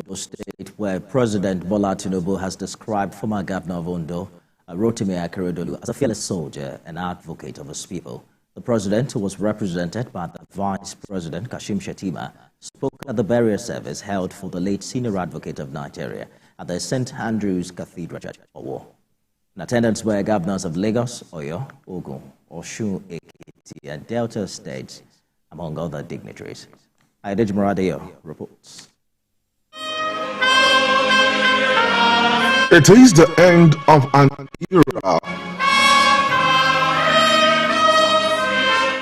Ondo State, where President Bola Tinubu has described former governor of Ondo, Akeredoolu, as a fearless soldier and advocate of his people. The president, who was represented by the Vice President Kashim Shettima, spoke at the burial service held for the late senior advocate of Nigeria at the St. Andrew's Cathedral Church, Owo. In attendance were governors of Lagos, Oyo, Ogun, Osun, Ekiti, and Delta states, among other dignitaries. Aiyedatiwa reports. It is the end of an era.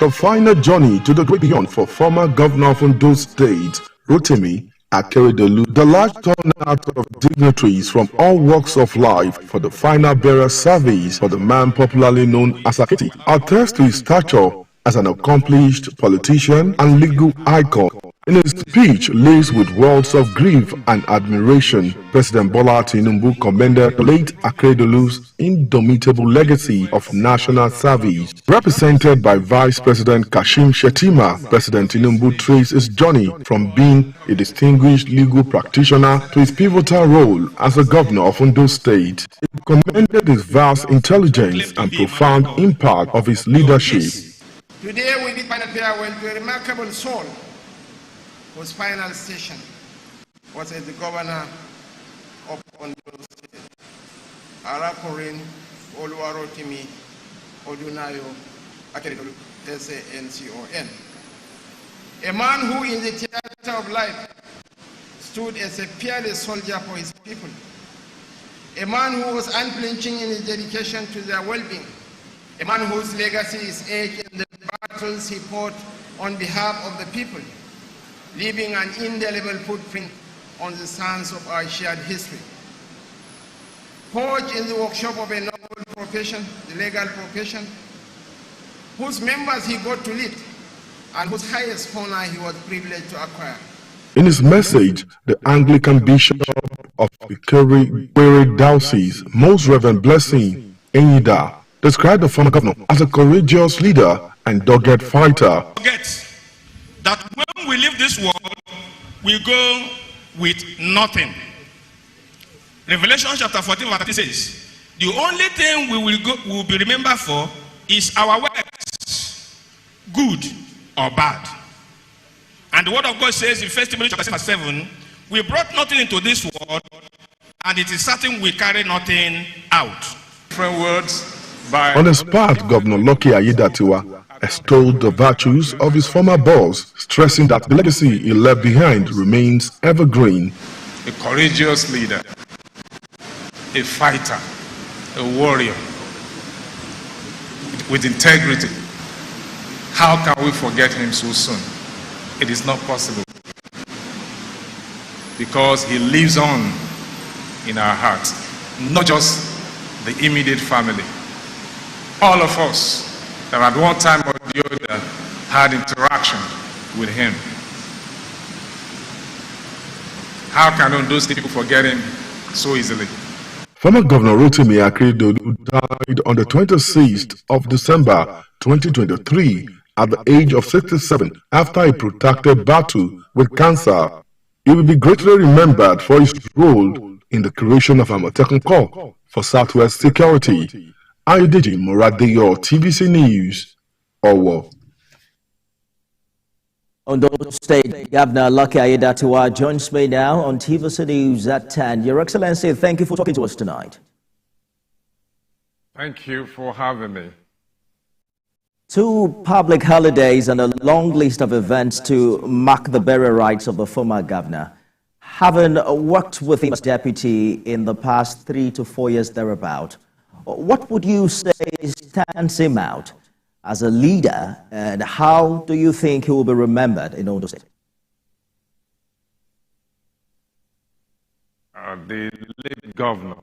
The final journey to the great beyond for former governor of Ondo State, Akeredoolu. The large turnout of dignitaries from all walks of life for the final burial service for the man popularly known as Akiti attests to his stature as an accomplished politician and legal icon. In his speech laced with words of grief and admiration, President Bola Tinubu commended late Akeredoolu's indomitable legacy of national service. Represented by Vice President Kashim Shettima, President Tinubu traced his journey from being a distinguished legal practitioner to his pivotal role as the governor of Ondo State. He commended his vast intelligence and profound impact of his leadership. Today we did final farewell to a remarkable soul whose final station was as the governor of Ondo State, Arakorin Oluwarotimi Odunayo Akeredoolu, SANCON. A man who in the theater of life stood as a fearless soldier for his people. A man who was unflinching in his dedication to their well-being. A man whose legacy is etched in the battles he fought on behalf of the people, leaving an indelible footprint on the sands of our shared history. Forged in the workshop of a noble profession, the legal profession, whose members he got to lead, and whose highest honor he was privileged to acquire. In his message, the Anglican Bishop of Akeredoolu Diocese, Most Reverend Blessing Aiyedatiwa, described the former governor as a courageous leader and dogged fighter. Forget that when we leave this world, we go with nothing. Revelation chapter 14 verse 30 says, the only thing we will be remembered for is our works, good or bad. And the word of God says in 1 Timothy chapter 6 verse 7, we brought nothing into this world, and it is certain we carry nothing out. Different words. On his part, Governor Aiyedatiwa extolled the virtues of his former boss, stressing that the legacy he left behind remains evergreen. A courageous leader, a fighter, a warrior, with integrity. How can we forget him so soon? It is not possible, because he lives on in our hearts, not just the immediate family. All of us that at one time or the other had interaction with him. How can those people forget him so easily? Former Governor Akeredoolu died on the 26th of December 2023 at the age of 67 after a protracted battle with cancer. He will be greatly remembered for his role in the creation of Amotekun Corps for Southwest Security. Aiyedatiwa, TVC News, Owo. Ondo State Governor Aiyedatiwa joins me now on TVC News at 10. Your Excellency, thank you for talking to us tonight. Thank you for having me. 2 public holidays and a long list of events to mark the burial rites of the former governor. Having worked with him as deputy in the past 3 to 4 years thereabout, what would you say stands him out as a leader, and how do you think he will be remembered in Ondo State? The late governor,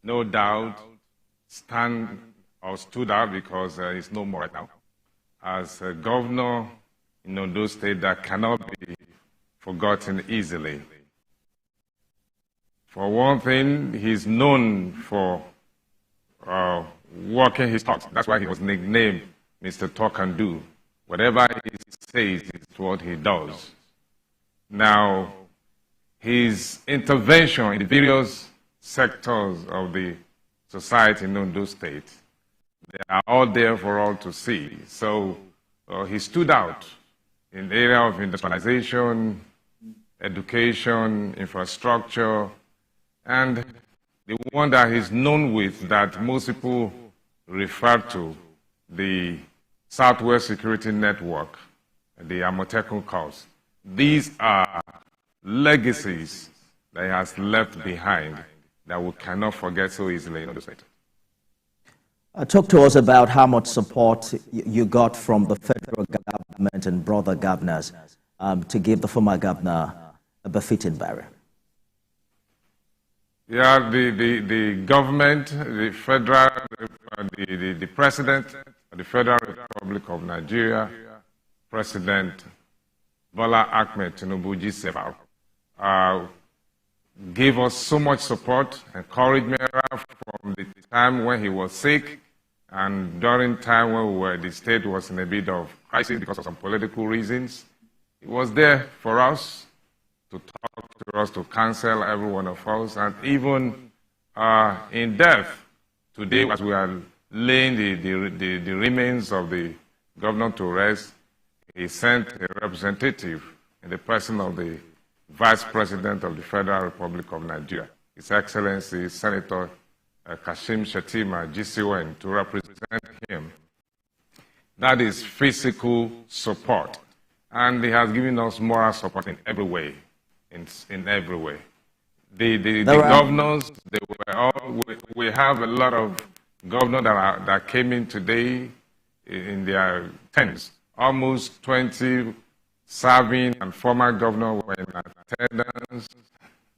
no doubt, stood out because he's no more right now, as a governor in Ondo State that cannot be forgotten easily. For one thing, he's known for walking his talks. That's why he was nicknamed Mr. Talk and Do. Whatever he says is what he does. Now, his intervention in the various sectors of the society in Ondo State, they are all there for all to see. So he stood out in the area of industrialization, education, infrastructure, and the one that he's known with that most people refer to, the Southwest Security Network, the Amotekun cause. These are legacies that he has left behind that we cannot forget so easily in Ondo State. Talk to us about how much support you got from the federal government and brother governors to give the former governor a befitting burial. Yeah, the government, the federal, the president of the Federal Republic of Nigeria, President Bola Ahmed Tinubu G7, gave us so much support, encouragement from the time when he was sick and during time when the state was in a bit of crisis because of some political reasons. He was there for us, to talk to us, to counsel every one of us, and even in death, today as we are laying the remains of the governor to rest, he sent a representative in the person of the Vice President of the Federal Republic of Nigeria, His Excellency Senator Kashim Shettima, GCON, to represent him. That is physical support. And he has given us moral support in every way. In every way. The governors, they were all, we have a lot of governors that came in today in their tens. Almost 20 serving and former governors were in attendance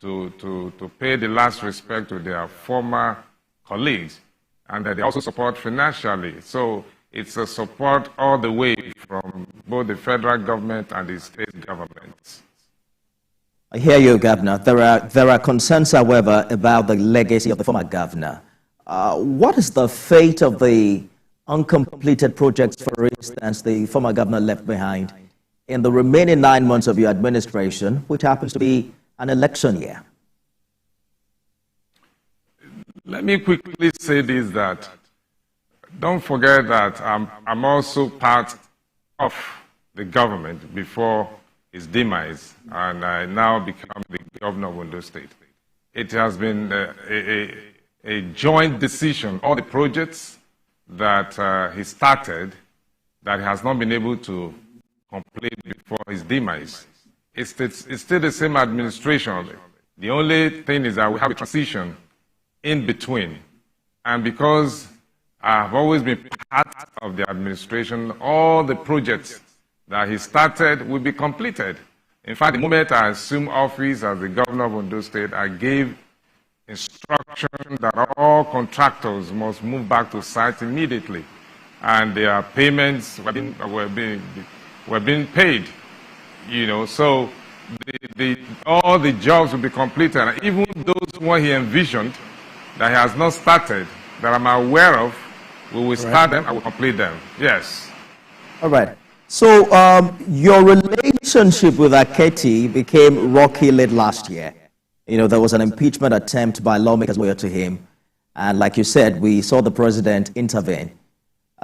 to pay the last respect to their former colleagues, and that they also support financially. So it's a support all the way from both the federal government and the state governments. I hear you, Governor. There are concerns, however, about the legacy of the former governor. What is the fate of the uncompleted projects, for instance, the former governor left behind in the remaining 9 months of your administration, which happens to be an election year? Let me quickly say this, that don't forget that I'm also part of the government before his demise, and I now become the governor of Ondo State. It has been a joint decision. All the projects that he started that he has not been able to complete before his demise, it's still the same administration. The only thing is that we have a transition in between. And because I've always been part of the administration, all the projects that he started will be completed. In fact, the moment I assumed office as the governor of Ondo State, I gave instruction that all contractors must move back to site immediately, and their payments were being paid. You know, so all the jobs will be completed, and even those one he envisioned that he has not started, that I'm aware of, we will start them and we'll complete them. Yes. All right. So your relationship with Aketi became rocky late last year. You know, there was an impeachment attempt by lawmakers loyal to him. And like you said, we saw the president intervene.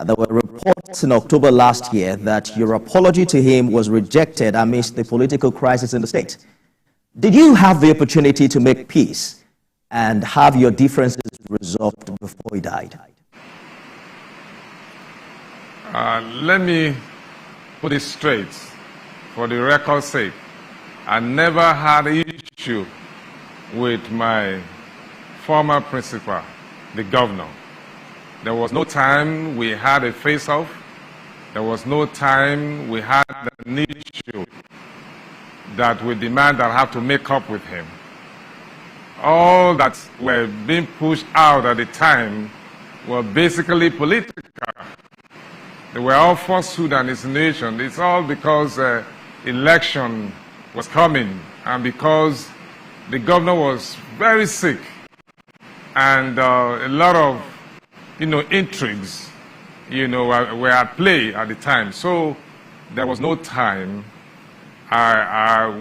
There were reports in October last year that your apology to him was rejected amidst the political crisis in the state. Did you have the opportunity to make peace and have your differences resolved before he died? Let me put it straight, for the record's sake. I never had an issue with my former principal, the governor. There was no time we had a face-off. There was no time we had an issue that we demand that I have to make up with him. All that were being pushed out at the time were basically political. They were all falsehood and insinuation. It's all because election was coming and because the governor was very sick and a lot of, intrigues, were at play at the time. So there was no time.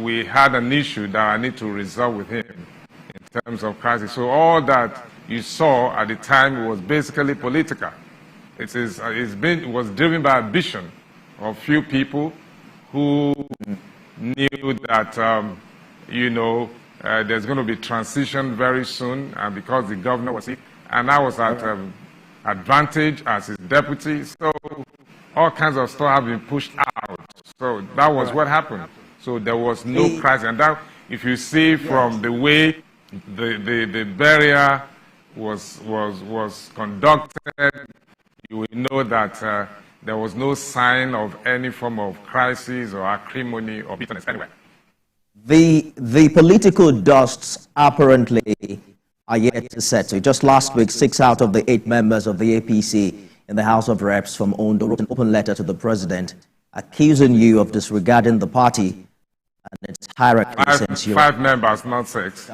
we had an issue that I need to resolve with him in terms of crisis. So all that you saw at the time was basically political. It was driven by ambition of few people who knew that, there's going to be transition very soon, and because the governor was sick, and I was at advantage as his deputy, so all kinds of stuff have been pushed out. So that was what happened. So there was no crisis, and that, if you see from the way the burial was conducted, you will know that there was no sign of any form of crisis or acrimony or bitterness anywhere. The political dusts apparently are yet to settle. Just last week, 6 out of the 8 members of the APC in the House of Reps from Ondo wrote an open letter to the president accusing you of disregarding the party and its hierarchy since you... 5 members, not 6.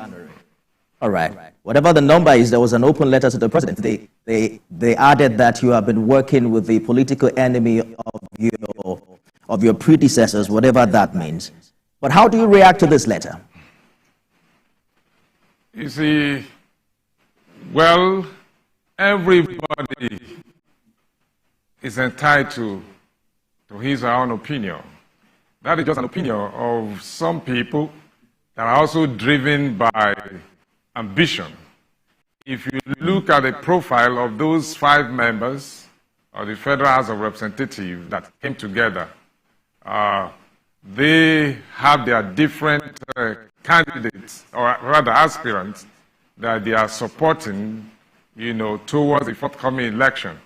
All right. Whatever the number is, there was an open letter to the president. They added that you have been working with the political enemy of your predecessors, whatever that means. But how do you react to this letter? You see, well, everybody is entitled to his or her own opinion. That is just an opinion of some people that are also driven by ambition. If you look at the profile of those 5 members of the Federal House of Representatives that came together, they have their different candidates, or rather aspirants, that they are supporting, towards the forthcoming election.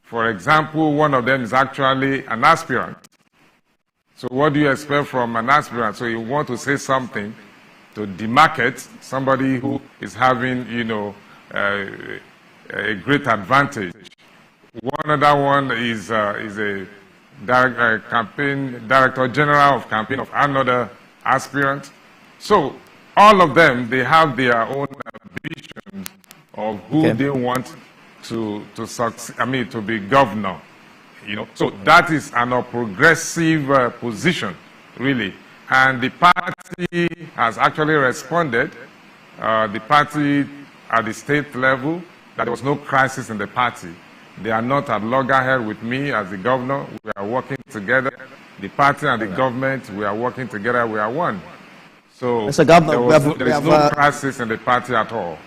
For example, one of them is actually an aspirant. So what do you expect from an aspirant? So you want to say something to demarcate somebody who is having, a great advantage. One other one is a campaign director general of campaign of another aspirant. So all of them, they have their own ambitions of who they want to succeed, to be governor. So that is an progressive position, really. And the party has actually responded. The party at the state level, that there was no crisis in the party. They are not at loggerhead with me as the governor. We are working together. The party and the government, we are working together. We are one. So Mr. Governor, there is no crisis in the party at all.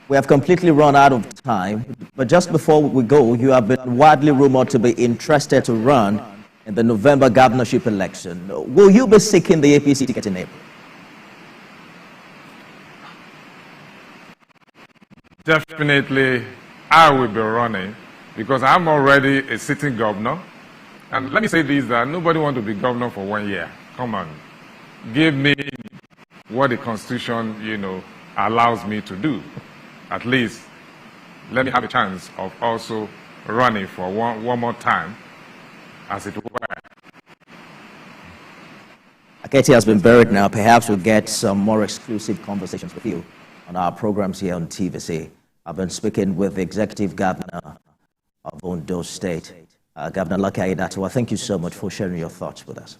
We have completely run out of time. But just before we go, you have been widely rumored to be interested to run in the November governorship election. Will you be seeking the APC ticket in April? Definitely, I will be running because I'm already a sitting governor. And let me say this, that nobody wants to be governor for 1 year. Come on. Give me what the Constitution, allows me to do. At least, let me have a chance of also running for one more time, as it were. Akeredoolu has been buried now. Perhaps we'll get some more exclusive conversations with you on our programs here on TVC. I've been speaking with the Executive Governor of Ondo State, Governor Aiyedatiwa. Thank you so much for sharing your thoughts with us.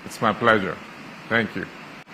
It's my pleasure. Thank you.